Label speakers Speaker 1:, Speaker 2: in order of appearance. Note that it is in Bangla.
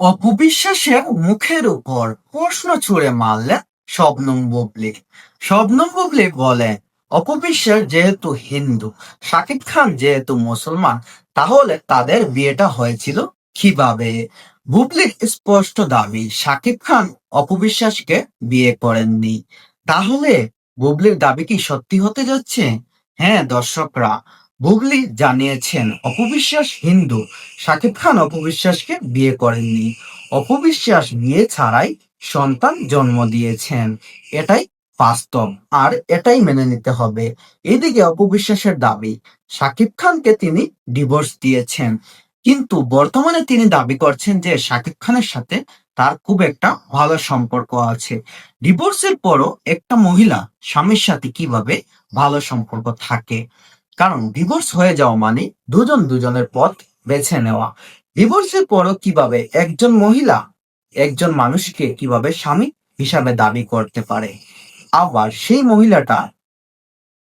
Speaker 1: অপবিশ্বাসের মুখের উপর প্রশ্ন ছুঁড়ে মারলেন শবনম বুবলী। শবনম বুবলী বলে, অপবিশ্বাস যেহেতু হিন্দু, শাকিব খান যেহেতু মুসলমান, তাহলে তাদের বিয়েটা হয়েছিল কিভাবে? বুবলির স্পষ্ট দাবি, শাকিব খান অপবিশ্বাসকে বিয়ে করেননি। তাহলে বুবলির দাবি কি সত্যি হতে যাচ্ছে? হ্যাঁ দর্শকরা, বুবলি জানিয়েছেন অপবিশ্বাস হিন্দু, শাকিব খান অপবিশ্বাসকে বিয়ে করেননি। অপবিশ্বাস বিয়ে ছাড়াই সন্তান জন্ম দিয়েছেন, এটাই বাস্তব, আর এটাই মেনে নিতে হবে। এদিকে অপবিশ্বাসের দাবি, শাকিব খানকে তিনি ডিভোর্স দিয়েছেন, কিন্তু বর্তমানে তিনি দাবি করছেন যে শাকিব খানের সাথে তার খুব একটা ভালো সম্পর্ক আছে। ডিভোর্সের পরও একটা মহিলা স্বামীর সাথে কিভাবে ভালো সম্পর্ক থাকে? কারণ ডিভোর্স হয়ে যাওয়া মানে দুজন দুজনের পথ বেছে নেওয়া। ডিভোর্সের পরও কিভাবে একজন মহিলা একজন মানুষকে কিভাবে স্বামী হিসাবে দাবি করতে পারে? আবার সেই মহিলাটা